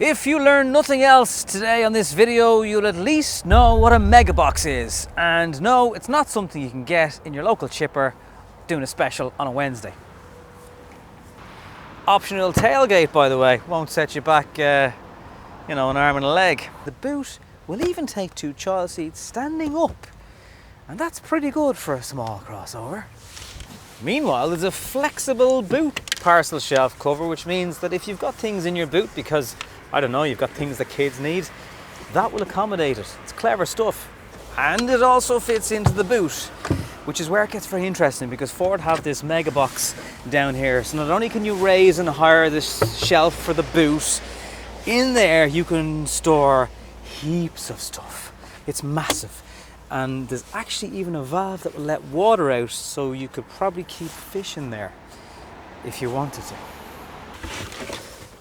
If you learn nothing else today on this video, you'll at least know what a mega box is. And no, it's not something you can get in your local chipper doing a special on a Wednesday. Optional tailgate, by the way, won't set you back, an arm and a leg. The boot will even take 2 child seats standing up. And that's pretty good for a small crossover. Meanwhile, there's a flexible boot parcel shelf cover, which means that if you've got things in your boot because, you've got things that kids need, that will accommodate it. It's clever stuff. And it also fits into the boot, which is where it gets very interesting because Ford have this mega box down here. So not only can you raise and hire this shelf for the boot, in there you can store heaps of stuff. It's massive. And there's actually even a valve that will let water out, so you could probably keep fish in there if you wanted to.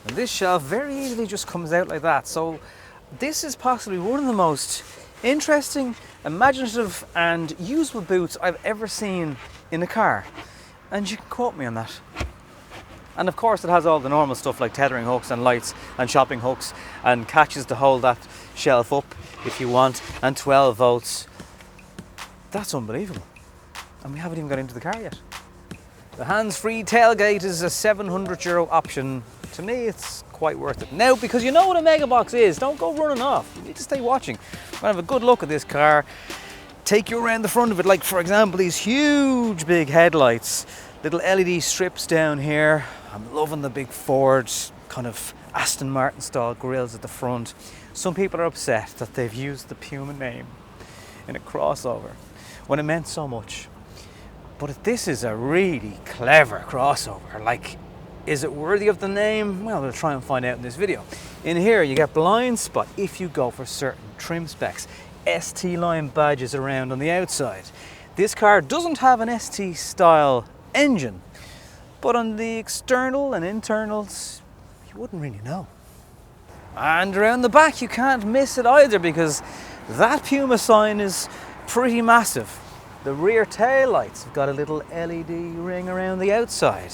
And this shelf very easily just comes out like that. So this is possibly one of the most interesting, imaginative and usable boots I've ever seen in a car. And you can quote me on that. And of course it has all the normal stuff like tethering hooks and lights and shopping hooks and catches to hold that shelf up if you want, and 12 volts. That's unbelievable. And we haven't even got into the car yet. The hands-free tailgate is a €700 option. To me, it's quite worth it. Now, because you know what a mega box is, don't go running off. You need to stay watching. We're gonna have a good look at this car. Take you around the front of it, like for example, these huge big headlights, little LED strips down here. I'm loving the big Ford kind of Aston Martin style grills at the front. Some people are upset that they've used the Puma name in a crossover when it meant so much. But this is a really clever crossover. Like, is it worthy of the name? Well, we'll try and find out in this video. In here, you get blind spot if you go for certain trim specs. ST line badges around on the outside. This car doesn't have an ST style engine, but on the external and internals, you wouldn't really know. And around the back, you can't miss it either because that Puma sign is pretty massive. The rear tail lights have got a little LED ring around the outside.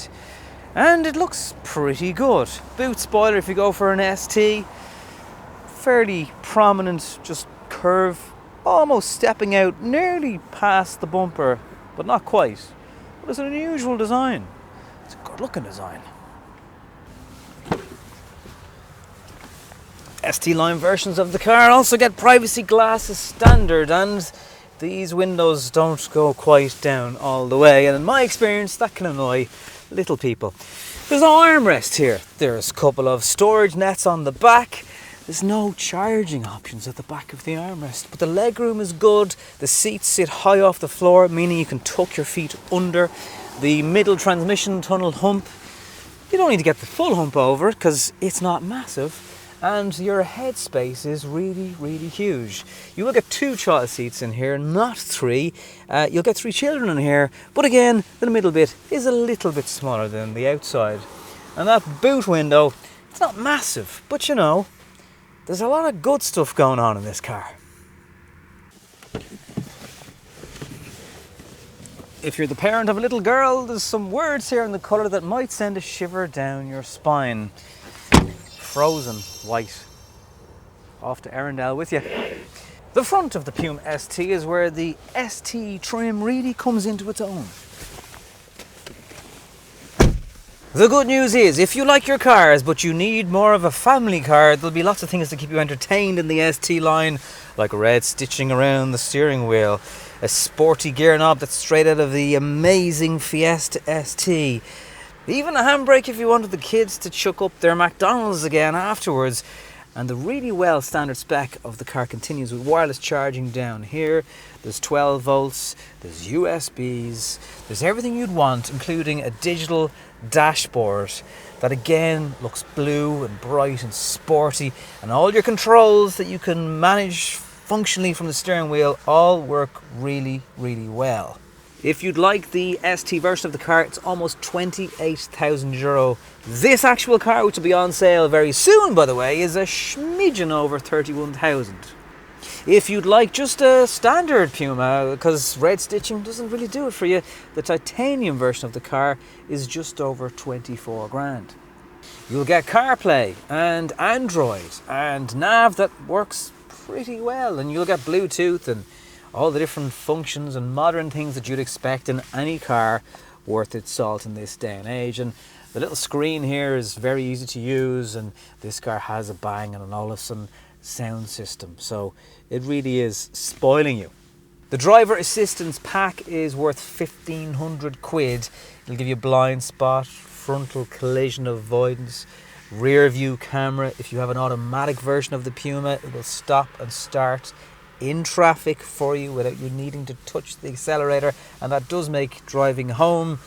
And it looks pretty good. Boot spoiler if you go for an ST. Fairly prominent, just curve, almost stepping out nearly past the bumper, but not quite. But it's an unusual design. It's a good looking design. ST line versions of the car also get privacy glass as standard, and these windows don't go quite down all the way, and in my experience that can annoy little people. There's no armrest here. There's a couple of storage nets on the back. There's no charging options at the back of the armrest, but the legroom is good. The seats sit high off the floor, meaning you can tuck your feet under. The middle transmission tunnel hump, you don't need to get the full hump over it because it's not massive. And your headspace is really, really huge. You will get 2 child seats in here, not 3. You'll get 3 children in here, but again, the middle bit is a little bit smaller than the outside. And that boot window, it's not massive, but there's a lot of good stuff going on in this car. If you're the parent of a little girl, there's some words here in the colour that might send a shiver down your spine. Frozen white. Off to Arundel with you. The front of the Puma ST is where the ST trim really comes into its own. The good news is, if you like your cars but you need more of a family car, there'll be lots of things to keep you entertained in the ST line, like red stitching around the steering wheel, a sporty gear knob that's straight out of the amazing Fiesta ST, even a handbrake if you wanted the kids to chuck up their McDonald's again afterwards. And the really well standard spec of the car continues with wireless charging down here. There's 12 volts, there's USBs, there's everything you'd want, including a digital dashboard that again looks blue and bright and sporty, and all your controls that you can manage functionally from the steering wheel all work really, really well. If you'd like the ST version of the car, it's almost €28,000. This actual car, which will be on sale very soon, by the way, is a smidgen over 31,000. If you'd like just a standard Puma, because red stitching doesn't really do it for you, the titanium version of the car is just over 24 grand. You'll get CarPlay and Android and nav that works pretty well, and you'll get Bluetooth and all the different functions and modern things that you'd expect in any car worth its salt in this day and age. And the little screen here is very easy to use, and this car has a Bang and an Olufsen sound system, so it really is spoiling you. The driver assistance pack is worth 1,500 quid. It'll give you blind spot, frontal collision avoidance, rear view camera. If you have an automatic version of the Puma, it will stop and start in traffic for you without you needing to touch the accelerator, and that does make driving home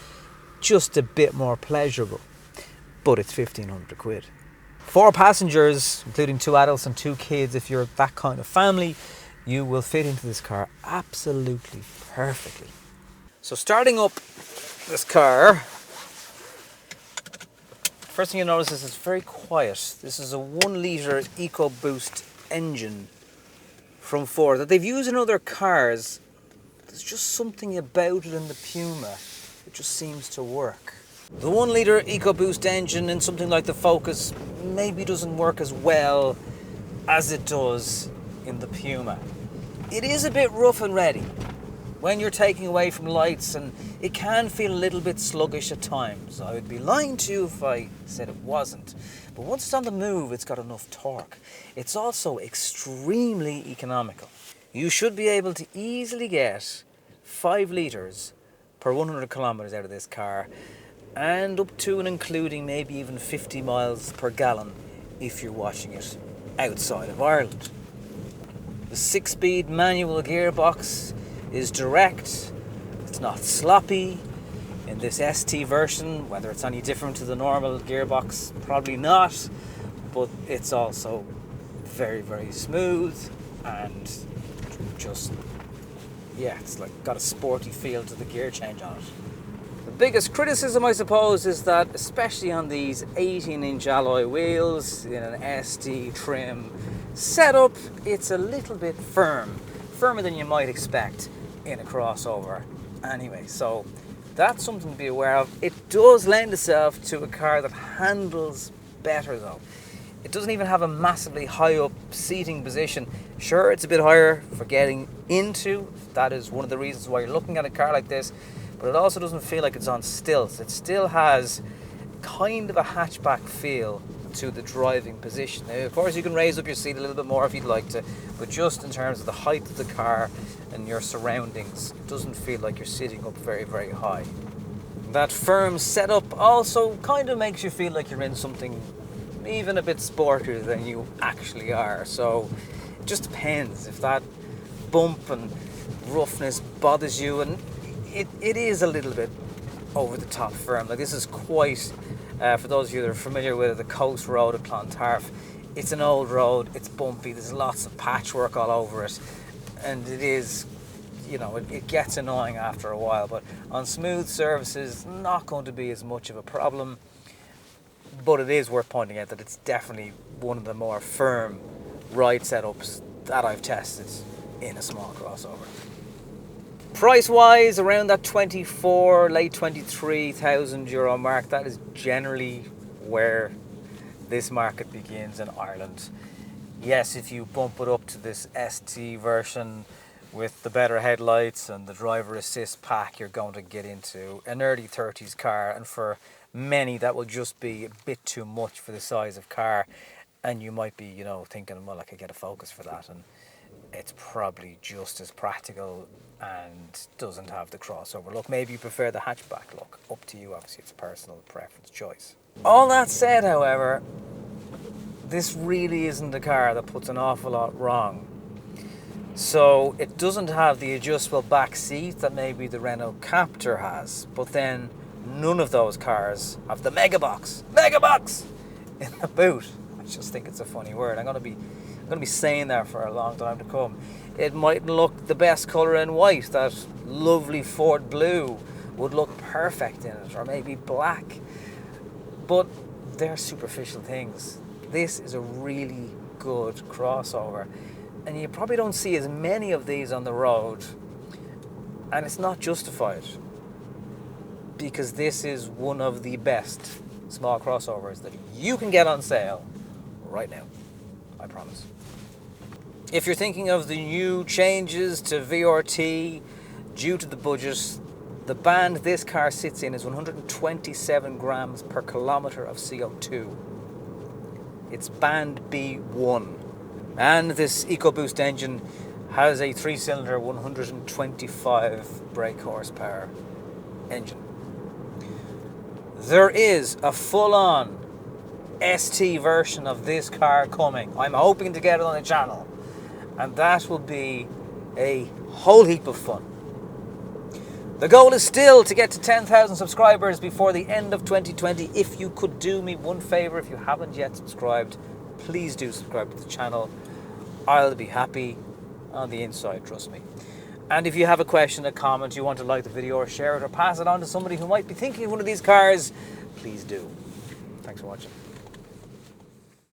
just a bit more pleasurable. But it's 1,500 quid. 4 passengers, including 2 adults and 2 kids, if you're that kind of family, you will fit into this car absolutely perfectly. So starting up this car, first thing you notice is it's very quiet. This is a 1 litre EcoBoost engine from Ford that they've used in other cars. There's just something about it in the Puma. It just seems to work. The 1 litre EcoBoost engine in something like the Focus maybe doesn't work as well as it does in the Puma. It is a bit rough and ready when you're taking away from lights, and it can feel a little bit sluggish at times. I would be lying to you if I said it wasn't. But once it's on the move, it's got enough torque. It's also extremely economical. You should be able to easily get 5 litres per 100 kilometres out of this car, and up to and including maybe even 50 miles per gallon if you're watching it outside of Ireland. The 6-speed manual gearbox is direct, it's not sloppy. In this ST version, whether it's any different to the normal gearbox, probably not, but it's also very, very smooth, and just, yeah, it's like got a sporty feel to the gear change on it. The biggest criticism, I suppose, is that especially on these 18-inch alloy wheels in an ST trim setup, it's a little bit firmer than you might expect in a crossover anyway, so that's something to be aware of. It does lend itself to a car that handles better though. It doesn't even have a massively high up seating position. Sure, it's a bit higher for getting into. That is one of the reasons why you're looking at a car like this, but it also doesn't feel like it's on stilts. It still has kind of a hatchback feel to the driving position. Now, of course, you can raise up your seat a little bit more if you'd like to, but just in terms of the height of the car and your surroundings, it doesn't feel like you're sitting up very, very high. That firm setup also kind of makes you feel like you're in something even a bit sportier than you actually are. So it just depends if that bump and roughness bothers you, and it is a little bit over the top firm. Like, this is quite, for those of you that are familiar with it, the Coast Road at Clontarf. It's an old road, it's bumpy, there's lots of patchwork all over it, and it is, you know, it gets annoying after a while, but on smooth surfaces, not going to be as much of a problem. But it is worth pointing out that it's definitely one of the more firm ride setups that I've tested in a small crossover. Price-wise, around that 24, late 23,000 euro mark, that is generally where this market begins in Ireland. Yes, if you bump it up to this ST version with the better headlights and the driver assist pack, you're going to get into an early 30s car, and for many that will just be a bit too much for the size of car, and you might be, you know, thinking, well, I could get a Focus for that, and it's probably just as practical and doesn't have the crossover look. Maybe you prefer the hatchback look. Up to you, obviously, it's a personal preference choice. All that said, however, this really isn't a car that puts an awful lot wrong. So it doesn't have the adjustable back seat that maybe the Renault Captur has, but then none of those cars have the mega box in the boot. I just think it's a funny word. I'm going to be saying that for a long time to come. It might look the best colour in white. That lovely Ford blue would look perfect in it, or maybe black. But they're superficial things. This is a really good crossover, and you probably don't see as many of these on the road, and it's not justified, because this is one of the best small crossovers that you can get on sale right now. I promise. If you're thinking of the new changes to VRT due to the budget, the band this car sits in is 127 grams per kilometre of CO2. It's band B1. And this EcoBoost engine has a 3-cylinder 125 brake horsepower engine. There is a full-on ST version of this car coming. I'm hoping to get it on the channel, and that will be a whole heap of fun. The goal is still to get to 10,000 subscribers before the end of 2020. If you could do me one favour, if you haven't yet subscribed, please do subscribe to the channel. I'll be happy on the inside, trust me. And if you have a question, a comment, you want to like the video or share it or pass it on to somebody who might be thinking of one of these cars, please do. Thanks for watching.